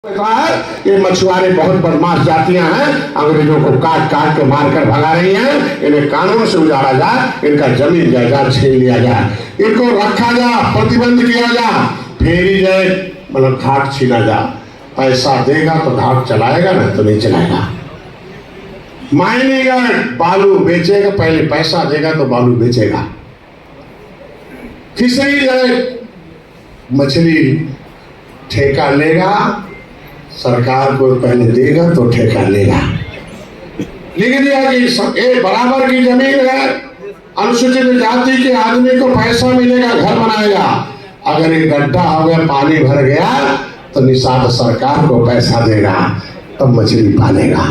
ये मछुआरे बहुत बदमाश जातियां हैं, अंग्रेजों को काट काट के मारकर भगा रही हैं। इन्हें कानून से उजाड़ा जाए, इनका जमीन जायदाद छीन लिया जाए, इनको रखा जा, प्रतिबंध किया जा, फेरी जाए, मतलब घाट छीना जा। पैसा देगा तो घाट चलाएगा, ना तो नहीं चलाएगा। माइनिंग बालू बेचेगा, पहले पैसा देगा तो बालू बेचेगा। फिशरी जाए, मछली ठेका लेगा, सरकार को पहले देगा तो ठेका लेगा। लिख दिया कि ये बराबर की जमीन है, अनुसूचित जाति के आदमी को पैसा मिलेगा, घर बनाएगा। अगर ये गड्ढा हो गया, पानी भर गया, तो निषाद सरकार को पैसा देगा, तब मछली पालेगा।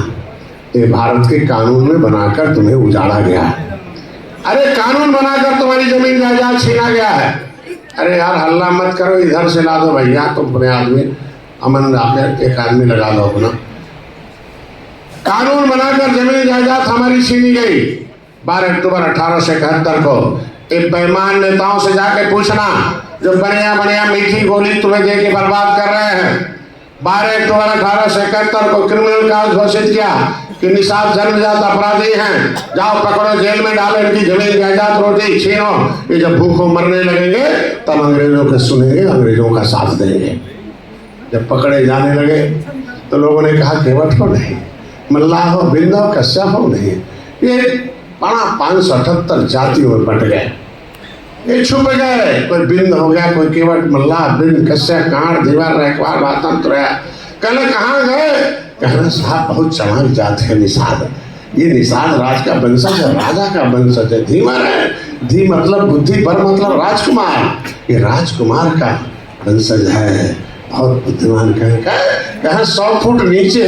ये भारत के कानून में बनाकर तुम्हें उजाड़ा गया है। अरे कानून बनाकर तुम्हारी जमीन जायदाद छीना गया है। अरे यार हल्ला मत करो, इधर से ला दो भैया, तुम अपने आदमी अमन आकर एक आदमी लगा दो अपना। कानून बनाकर जमीन जायदाद हमारी छीनी गई। 12 अक्टूबर 1871 को एक बेईमान नेताओं से जाके पूछना, जो बढ़िया बढ़िया मीठी गोली तुम्हें दे के बर्बाद कर रहे हैं। 12 अक्टूबर 1871 को क्रिमिनल काज घोषित किया कि निषाद जन्मजात अपराधी हैं, जाओ पकड़ो, जेल में डालो, इनकी जमीन जायदाद रोटी छीनो। ये जब भूखों मरने लगेंगे तब अंग्रेजों के सुनेंगे, अंग्रेजों का साथ देंगे। जब पकड़े जाने लगे तो लोगों ने कहा केवट हो नहीं, मल्लाह हो, बिंद हो, कश्यप हो नहीं। ये 578 जातियों में बट गए, ये छुप गए। कोई बिंद हो गया, कोई केवट, मल्लाह, बिंद, कश्यप, कांड, दीवार, रखवार, बातन, कल कहाँ गए? कहना साहब बहुत चढ़ाक जात है निषाद, ये निषाद राज का वंशज है, राजा का वंशज है। धीमर है, धी मतलब बुद्धि, पर मतलब राजकुमार, ये राजकुमार का वंशज है, बहुत बुद्धिमान। कहा 100 फुट नीचे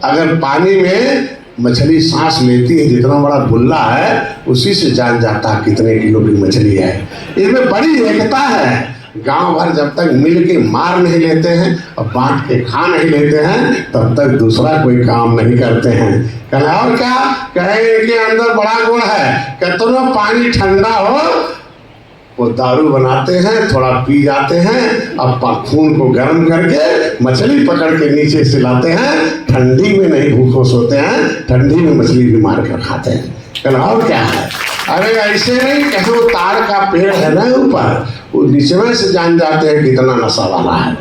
अगर पानी में मछली सांस लेती है, जितना बड़ा बुल्ला है उसी से जान जाता कितने किलो की मछली है। इसमें बड़ी एकता है। गांव भर जब तक मिल के मार नहीं लेते हैं और बांट के खा नहीं लेते हैं, तब तक दूसरा कोई काम नहीं करते हैं। कहना और क्या कहे, इनके अंदर बड़ा गुण है, कितना पानी ठंडा हो वो दारू बनाते हैं, थोड़ा पी जाते हैं, अब खून को गर्म करके मछली पकड़ के नीचे से लाते हैं। ठंडी में नहीं भूखों सोते हैं, ठंडी में मछली भी मार कर खाते हैं। कहना और क्या है? अरे ऐसे नहीं, कहो ताड़ का पेड़ है ना ऊपर, वो नीचे में से जान जाते हैं कितना नशा वाला है।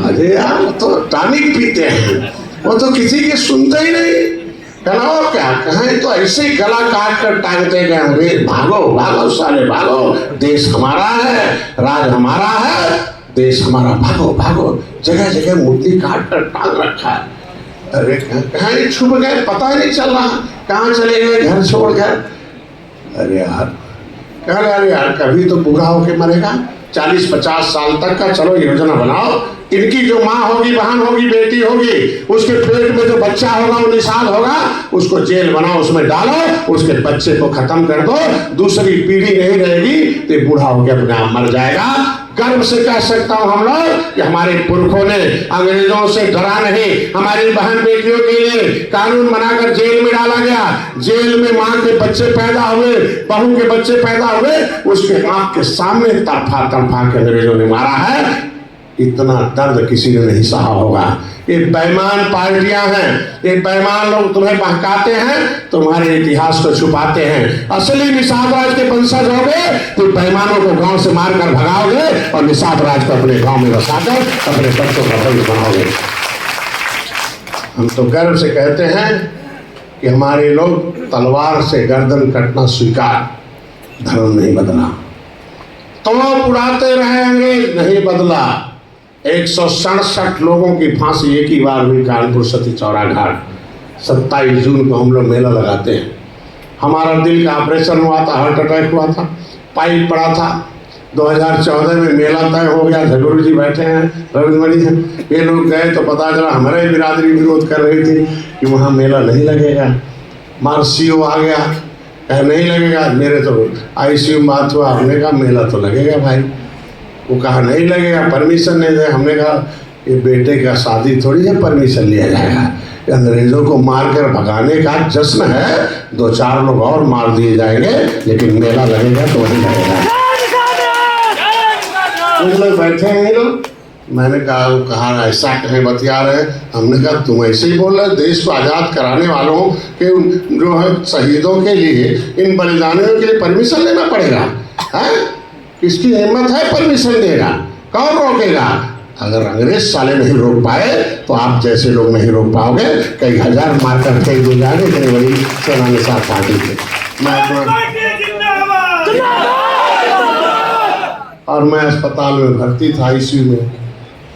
अरे यार वो तो टॉनिक पीते हैं, वो तो किसी की सुनते ही नहीं। कहना और क्या कहें, तो ऐसे ही गला काट कर टांगते गए, अरे भागो भागो साले भागो, देश हमारा है, राज हमारा है, देश हमारा, भागो भागो। जगह जगह मूर्ति काट कर टांग रखा है। अरे कहीं छुप गए, पता ही नहीं चल रहा, कहाँ चले गए घर छोड़कर। अरे यार कह रहे, अरे यार कभी तो बूढ़ा होके मरेगा, 40-50 साल तक का चलो योजना बनाओ। इनकी जो माँ होगी, बहन होगी, बेटी होगी, उसके पेट में जो बच्चा होगा वो निषाद होगा, उसको जेल बनाओ, उसमें डालो, उसके बच्चे को खत्म कर दो, दूसरी पीढ़ी नहीं रहेगी, तो बूढ़ा होकर अपने आप मर जाएगा। गर्व से कह सकता हूँ हम लोग कि हमारे पुरखों ने अंग्रेजों से डरा नहीं। हमारी बहन बेटियों के लिए कानून बनाकर जेल में डाला गया। जेल में माँ के बच्चे पैदा हुए, बहू के बच्चे पैदा हुए, उसके आंख के सामने तड़फा तड़फा के अंग्रेजों ने मारा है। इतना दर्द किसी ने नहीं सहा होगा। ये बेईमान पार्टियां हैं, ये बेईमान लोग तुम्हें बहकाते हैं, तुम्हारे इतिहास को छुपाते हैं। असली निषाद राज के वंशज होगे तो बेईमानों को गांव से मारकर भगाओगे और निषाद राज को अपने गांव में बसाकर अपने बच्चों का भविष्य बनाओगे। हम तो गर्व से कहते हैं कि हमारे लोग तलवार से गर्दन कटना स्वीकार, धर्म नहीं बदला। तो उड़ाते रहे अंग्रेज, नहीं बदला। 167 लोगों की फांसी एक ही बार हुई कानपुर सती चौरा घाट। 27 जून को हम लोग मेला लगाते हैं। हमारा दिल का ऑपरेशन हुआ था, हार्ट अटैक हुआ था, पाइप पड़ा था। 2014 में मेला तय हो गया, झगड़ू जी बैठे हैं, रविंद्रमणि हैं, ये लोग गए तो पता चला हमारे बिरादरी विरोध कर रही थी कि वहाँ मेला नहीं लगेगा। मार सीओ आ गया, कह नहीं लगेगा। मेरे तो ICU में बात हुआ, हमने कहा मेला तो लगेगा भाई। वो कहा नहीं लगेगा, परमिशन नहीं दे। हमने कहा ये बेटे का शादी थोड़ी है परमिशन लिया जाएगा, अंग्रेजों को मारकर भगाने का जश्न है। 2-4 लोग और मार दिए जाएंगे, लेकिन मेला लगेगा तो वही लगेगा। कुछ लोग बैठे हैं लोग मैंने कहा वो कहा ऐसा कहे बतिया रहे। हमने कहा तुम ऐसे ही बोल रहे, देश को आज़ाद कराने वालों के जो है शहीदों के लिए, इन बलिदानियों के लिए परमिशन लेना पड़ेगा? है किसकी हिम्मत है परमिशन देगा? कौन रोकेगा? अगर अंग्रेज साले नहीं रोक पाए तो आप जैसे लोग नहीं रोक पाओगे। कई हजार मारकर फेंक दे जाएंगे इतनी बड़ी सेना निसार पार्टी के। और मैं अस्पताल में भर्ती था ICU में,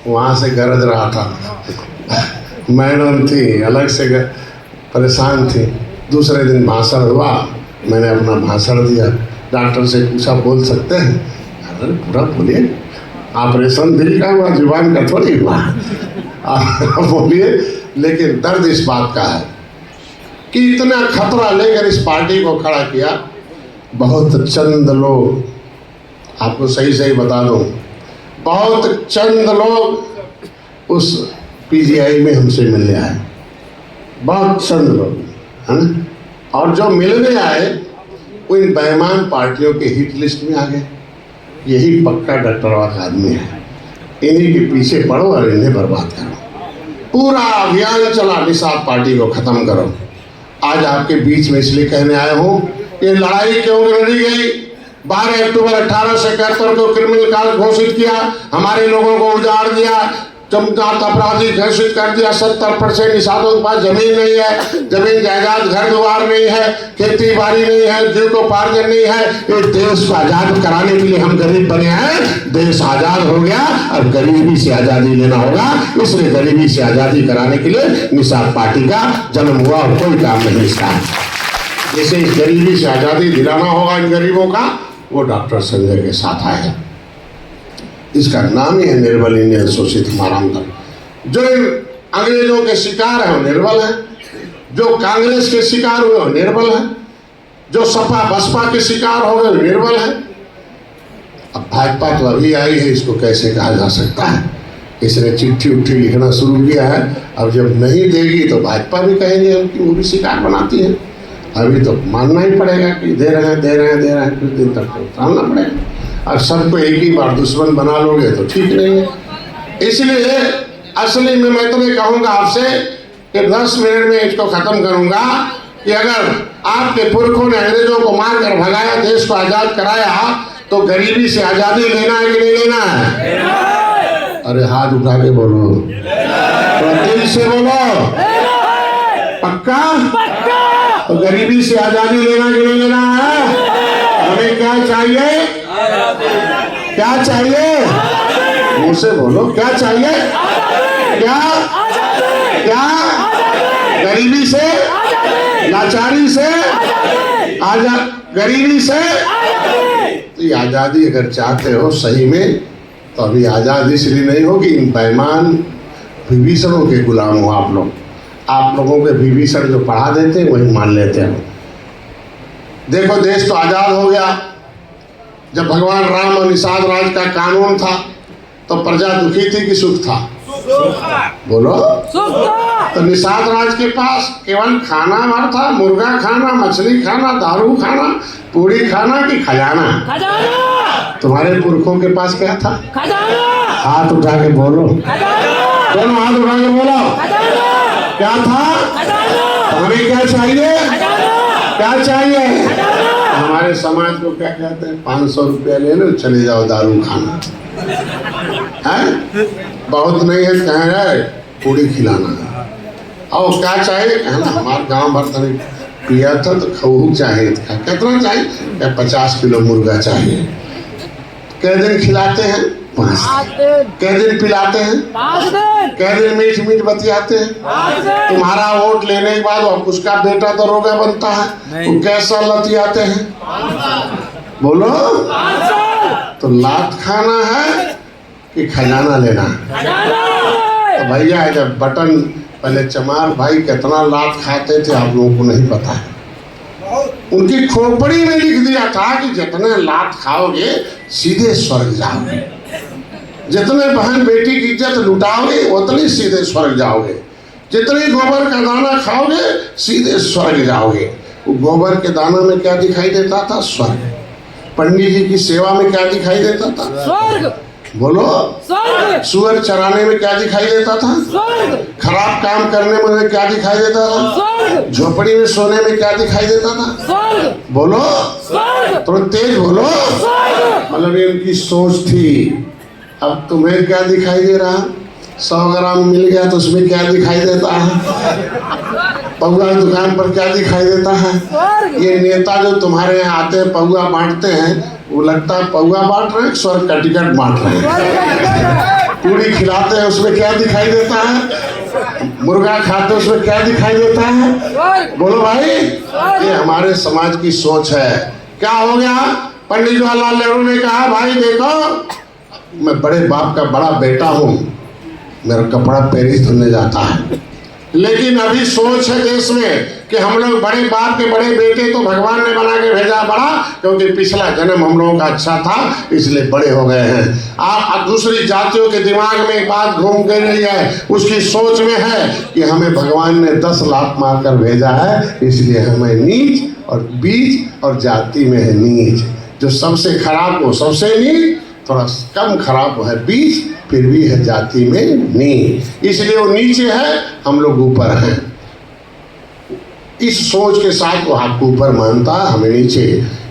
वहाँ से गरज रहा था। मैडम थी अलग से परेशान थी। दूसरे दिन भाषण हुआ, मैंने अपना भाषण दिया। डॉक्टर से पूछा बोल सकते हैं? अरे पूरा बोलिए, ऑपरेशन दिल का हुआ, जुबान का थोड़ी हुआ। बोलिए। लेकिन दर्द इस बात का है कि इतना खतरा लेकर इस पार्टी को खड़ा किया। बहुत चंद लोग, आपको सही सही बता दूं, बहुत चंद लोग उस PGI में हमसे मिलने आए, बहुत चंद लोग, है ना। और जो मिलने आए वो इन बेईमान पार्टियों के हिट लिस्ट में आ गए। यही पक्का डॉक्टरवा का आदमी है, इन्हीं के पीछे पड़ो और इन्हें बर्बाद करो। पूरा अभियान चला निषाद पार्टी को खत्म करो। आज आपके बीच में इसलिए कहने आया हूँ, ये लड़ाई क्यों लड़ी गई? 12 अक्टूबर 1871 को क्रिमिनल काल घोषित किया, हमारे लोगों को उजाड़ दिया, चमकात अपराधी घोषित कर दिया। 70% निषादों के पास जमीन नहीं है, जमीन जायदाद घर द्वार नहीं है, खेती बाड़ी नहीं है, जीविकोपार्जन नहीं है। इस देश को आजाद कराने के लिए हम गरीब बने हैं। देश आजाद हो गया और गरीबी से आजादी लेना होगा, इसलिए गरीबी से आजादी कराने के लिए निषाद पार्टी का जन्म हुआ और कोई काम नहीं इसका। जैसे इस गरीबी से आजादी दिलाना होगा इन गरीबों का, वो डॉक्टर संजय के साथ आए हैं। इसका नाम ही है निर्बल इंडियन शोषित हमाराम दल। जो अंग्रेजों के शिकार है वो निर्बल है, जो कांग्रेस के शिकार हुए वो निर्बल है, जो सपा बसपा के शिकार हो गए वो निर्बल है। अब भाजपा तो अभी आई है, इसको कैसे कहा जा सकता है? इसने चिट्ठी उट्ठी लिखना शुरू किया है। अब जब नहीं देगी तो भाजपा भी कहेंगे कि वो भी शिकार बनाती है। अभी तो मानना ही पड़ेगा कि दे रहे हैं दे रहे हैं दे रहे हैं, कुछ दिन तक तो सामना पड़ेगा। और सबको एक ही बार दुश्मन बना लोगे तो ठीक नहीं है। इसलिए असली में मैं तुम्हें कहूँगा आपसे कि 10 मिनट में इसको खत्म करूँगा कि अगर आपके पुरखों ने अंग्रेजों को मार कर भगाया, देश को आजाद कराया, तो गरीबी से आजादी लेना है कि नहीं लेना है? अरे हाथ उठा के बोलो, तो दिल से बोलो, पक्का? तो गरीबी से आजादी लेना कि नहीं लेना है? हमें क्या चाहिए? क्या चाहिए? मुंह से बोलो, क्या चाहिए? क्या क्या? गरीबी से, लाचारी से, गरीबी से। तो ये आजादी अगर चाहते हो सही में, तो अभी आजादी इसलिए नहीं होगी, इन बेईमान विभीषणों के गुलाम हो आप लोग। आप लोगों के विभीषण जो पढ़ा देते हैं वही मान लेते हैं। देखो देश तो आजाद हो गया। जब भगवान राम और निषाद राज का कानून था तो प्रजा दुखी थी कि सुख था? बोलो। तो निषाद राज के पास केवल खाना भर था, मुर्गा खाना, मछली खाना, दारू खाना, पूरी खाना कि खजाना? तुम्हारे पुरखों के पास क्या था? हाथ उठा के बोलो, दोनों हाथ उठा के बोलो, क्या था? हमें क्या चाहिए? क्या चाहिए? हमारे समाज को क्या कहते हैं? 500 रुपया ले लो, चले जाओ दारू खाना है। बहुत नहीं है, कह रहे पूरी खिलाना है। और क्या चाहिए? हमारे गांव भर तक पिया था तो खऊ चाहिए था। कितना चाहिए? 50 किलो मुर्गा चाहिए। कै दिन खिलाते हैं? 5 दिन। कै दिन पिलाते हैं? 5 दिन। कै दिन मीठ मीठ बतियाते हैं? तुम्हारा वोट लेने के बाद अब उसका बेटा दरोगा बनता है, वो कैसा लतियाते हैं? बोलो। तो लात खाना है कि खजाना लेना है? तो भैया जब बटन पहले चमार भाई कितना लात खाते थे आप लोगों को नहीं पता है। उनकी खोपड़ी में लिख दिया था कि जितने लात खाओगे सीधे स्वर्ग जाओगे, जितने बहन बेटी की इज्जत लुटाओगे उतने सीधे स्वर्ग जाओगे, जितने गोबर का दाना खाओगे सीधे स्वर्ग जाओगे। वो गोबर के दाना में क्या दिखाई देता था? स्वर्ग। पंडित जी की सेवा में क्या दिखाई देता था? स्वर्ग। बोलो। सुअर चराने में क्या दिखाई देता था? खराब काम करने में क्या दिखाई देता था? झोपड़ी में सोने में क्या दिखाई देता था? बोलो, थोड़ा तेज बोलो। मतलब ये उनकी सोच थी। अब तुम्हें क्या दिखाई दे रहा? 100 ग्राम मिल गया तो उसमें क्या दिखाई देता है? पौआ दुकान पर क्या दिखाई देता है? ये नेता जो तुम्हारे यहाँ आते हैं पौआ बांटते हैं, वो लगता है पौआ बांट रहे हैं, स्वर्ग का टिकट बांट रहे हैं। पूरी खिलाते हैं, उसमें क्या दिखाई देता है? मुर्गा खाते उसमें क्या दिखाई देता है? बोलो भाई। ये हमारे समाज की सोच है। क्या हो गया? पंडित जवाहरलाल नेहरू ने कहा, भाई देखो मैं बड़े बाप का बड़ा बेटा हूँ, मेरा कपड़ा पेरिस धुलने जाता है, लेकिन अभी सोच है देश में कि हम लोग बड़े बाप के बड़े बेटे तो भगवान ने बना के भेजा बड़ा, क्योंकि पिछला जन्म हम लोगों का अच्छा था इसलिए बड़े हो गए हैं। आप दूसरी जातियों के दिमाग में एक बात घूम के रही है, उसकी सोच में है कि हमें भगवान ने 10 लात मारकर भेजा है, इसलिए हमें नीच और बीच और जाति में है नीच। जो सबसे खराब वो सबसे नीच, थोड़ा कम खराब वो है बीच, फिर भी है जाति में नीच, इसलिए वो नीचे है, हम लोग ऊपर हैं। इस सोच के साथ वो आपको ऊपर मानता है, हमें नीचे।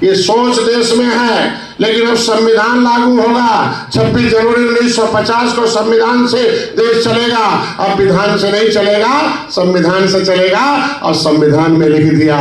ये सोच देश में है, लेकिन अब संविधान लागू होगा। 26 जनवरी 1950 को संविधान से देश चलेगा। अब विधान से नहीं चलेगा, संविधान से चलेगा। और संविधान में लिख दिया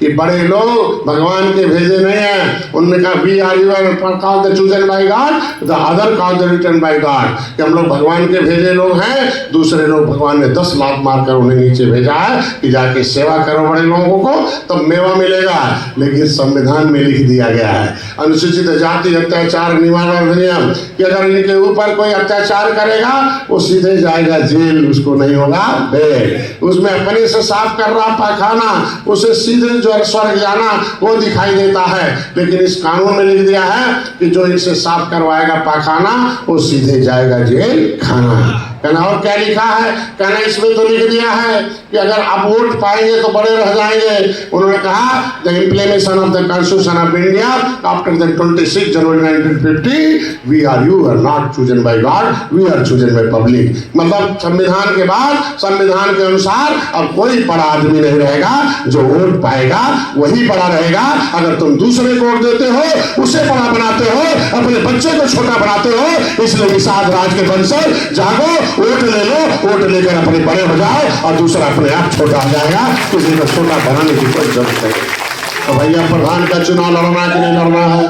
कि बड़े लोग भगवान के भेजे नहीं हैं। उन्होंने कहा we are your chosen by God, the other cause written by God, कि हम लोग भगवान के भेजे लोग हैं, दूसरे लोग भगवान ने 10 लात मारकर उन्हें नीचे भेजा है कि जाके सेवा करो बड़े लोगों को, तब तो मेवा मिलेगा। लेकिन संविधान में लिख दिया गया है अनुसूचित जाति अत्याचार निवारण अधिनियम कि अगर इनके ऊपर कोई अत्याचार करेगा वो सीधे जाएगा जेल, उसको नहीं होगा बेल। उसमें अपने से साफ कर रहा पाखाना, उसे सीधे जो स्वर्ग जाना वो दिखाई देता है। लेकिन इस कानून में लिख दिया है कि जो इनसे साफ करवाएगा पाखाना वो सीधे जाएगा जेल खाना। कहना और क्या लिखा है? कहना इसमें तो लिख दिया है कि अगर आप वोट पाएंगे तो बड़े रह जाएंगे। उन्होंने कहा the implementation of the constitution of India after the 26 January 1950 we are you are not chosen by God, we are chosen by public. मतलब संविधान के बाद संविधान के अनुसार अब कोई बड़ा आदमी नहीं रहेगा, जो वोट पाएगा वही बड़ा रहेगा। अगर तुम दूसरे को वोट देते हो उसे बड़ा बनाते हो, अपने बच्चे को छोटा बनाते हो। इसलिए निषाद राज के वंशज जागो, वोट ले लो, वोट लेकर अपने बड़े हो जाओ और दूसरा अपने आप छोटा हो जाएगा। किसी को छोटा बनाने की कोई जरूरत नहीं। तो भैया प्रधान का चुनाव लड़ना कि नहीं लड़ना है?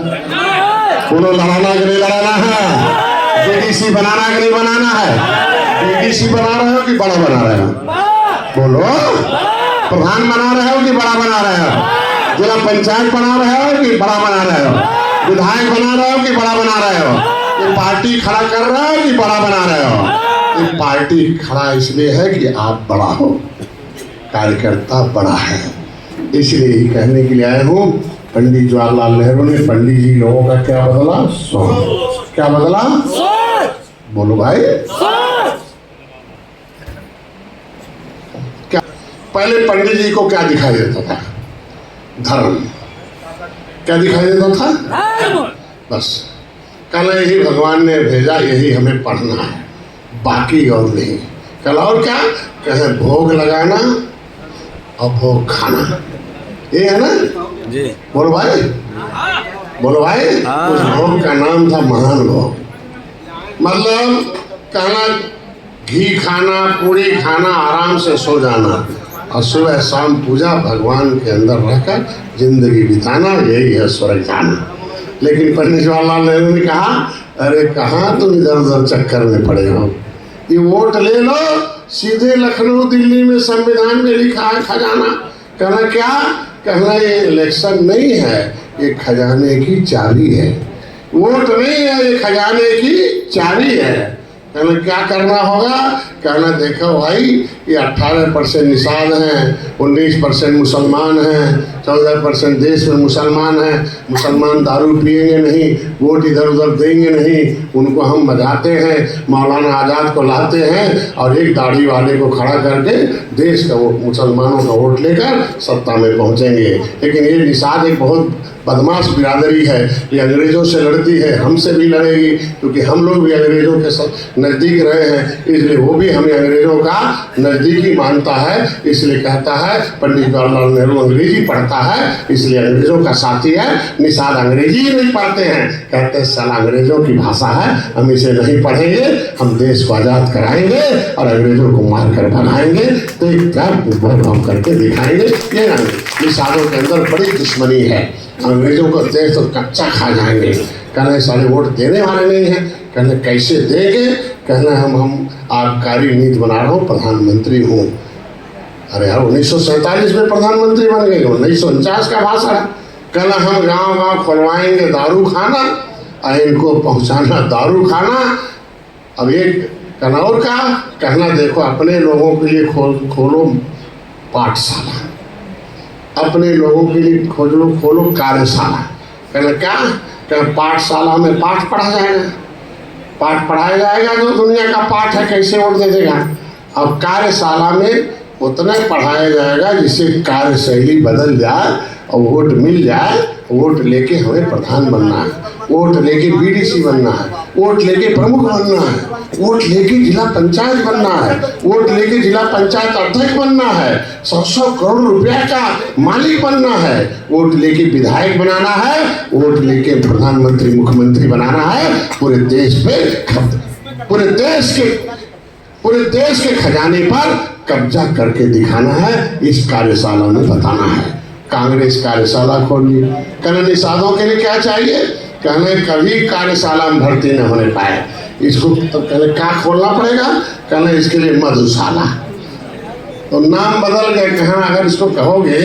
बोलो, लड़ाना कि नहीं लड़ाना है? बीडीसी बनाना कि नहीं बनाना है? बीडीसी बना रहे हो कि बड़ा बना रहे हो? बोलो, प्रधान बना रहे हो कि बड़ा बना रहे हो? जिला पंचायत बना रहे हो कि बड़ा बना रहे हो? विधायक बना रहे हो कि बड़ा बना रहे हो? ये पार्टी खड़ा कर रहे हो कि बड़ा बना रहे हो? ये पार्टी खड़ा इसलिए है कि आप बड़ा हो, कार्यकर्ता बड़ा है। इसलिए ही कहने के लिए आए हूँ, पंडित जवाहरलाल नेहरू ने पंडित जी लोगों का क्या बदला? सोच। क्या बदला? बोलो भाई। क्या पहले पंडित जी को क्या दिखाई देता था? धर्म। क्या दिखाई देता था? बस कल यही भगवान ने भेजा, यही हमें पढ़ना है, बाकी और नहीं। कल और क्या कहे? भोग लगाना और भोग खाना, ये है ना जी? बोलो भाई, बोलो भाई। उस भोग का नाम था महान भोग। मतलब कहना घी खाना, पूरी खाना, आराम से सो जाना और सुबह शाम पूजा, भगवान के अंदर रहकर जिंदगी बिताना, यही है स्वर्ग जाना। लेकिन पंडित जवाहरलाल नेहरू ने कहा अरे कहाँ तुम इधर उधर चक्कर में पड़े हो, ये वोट ले लो, सीधे लखनऊ दिल्ली में संविधान में लिखा है खजाना। कहना क्या? कहना ये इलेक्शन नहीं है, ये खजाने की चाबी है। वोट नहीं है, ये खजाने की चाबी है। कहना क्या करना होगा? कहना देखो भाई, ये 18% निषाद हैं, 19% मुसलमान हैं, 14% देश में मुसलमान हैं, मुसलमान दारू पिएंगे नहीं, वोट इधर उधर देंगे नहीं, उनको हम मजाते हैं, मौलाना आज़ाद को लाते हैं और एक दाढ़ी वाले को खड़ा करके देश का वो मुसलमानों का वोट लेकर सत्ता में पहुंचेंगे। लेकिन ये निषाद एक बहुत बदमाश बिरादरी है, ये अंग्रेज़ों से लड़ती है, हमसे भी लड़ेगी, क्योंकि हम लोग भी अंग्रेज़ों के नज़दीक रहे हैं, इसलिए वो भी हमें अंग्रेज़ों का नज़दीकी मानता है। इसलिए कहता है पंडित जवाहरलाल नेहरू अंग्रेजी पढ़ता है, इसलिए अंग्रेज़ों का साथी है। निषाद अंग्रेजी ही नहीं पढ़ते हैं, कहते हैं साला अंग्रेज़ों की भाषा है, हम इसे नहीं पढ़ेंगे, हम देश को आज़ाद कराएंगे और अंग्रेज़ों को मार कर भगाएंगे, तो एक क्या हम करके दिखाएंगे। ये निषादों के अंदर बड़ी दुश्मनी है, अंग्रेजों को देश तो कच्चा खा जाएंगे। कहना सारे वोट देने वाले नहीं हैं, कहना कैसे देंगे, कहना हम आबकारी नीति बना रहा हूँ, प्रधानमंत्री हूँ। अरे यार 1947 में प्रधानमंत्री बन गए, 1949 का भाषण है। कहना हम गांव गांव खुलवाएंगे दारू खाना और इनको पहुंचाना दारू खाना। अब एक कनौर का कहना देखो अपने लोगों के लिए खोलो पाठशाला, अपने लोगों के लिए खोलो कार्यशाला। कहना क्या पाठशाला में पाठ पढ़ा जाएगा, पाठ पढ़ाया जाएगा जो दुनिया का पाठ है, कैसे वोट दे देगा। अब कार्यशाला में उतना पढ़ाया जाएगा जिससे कार्यशैली बदल जाए और वोट मिल जाए। वोट लेके हमें प्रधान बनना है, वोट लेके बीडीसी बनना है, वोट लेके प्रमुख बनना है, वोट लेके जिला पंचायत बनना है, वोट लेके जिला पंचायत अध्यक्ष बनना है, 100 करोड़ रुपया का मालिक बनना है, वोट लेके विधायक बनाना है, वोट लेके प्रधानमंत्री मुख्यमंत्री बनाना है। पूरे देश के खजाने पर कब्जा करके दिखाना है, इस कार्यशाला में बताना है। कांग्रेस कार्यशाला खोली, कहने निषादों के लिए क्या चाहिए, कहने कभी कार्यशाला में भर्ती न होने पाए, इसको तो कहने क्या खोलना पड़ेगा, कहने इसके लिए मधुशाला। तो नाम बदल गए, कहना अगर इसको कहोगे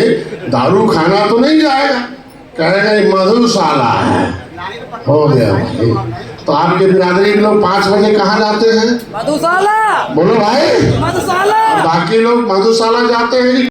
दारू खाना तो नहीं जाएगा, कहेगा मधुशाला है, हो गया भाई। तो आपके बिरादरी के लोग 5 बजे कहाँ जाते हैं? मधुशाला। बोलो भाई, मधुशाला। बाकी लोग मधुशाला जाते हैं।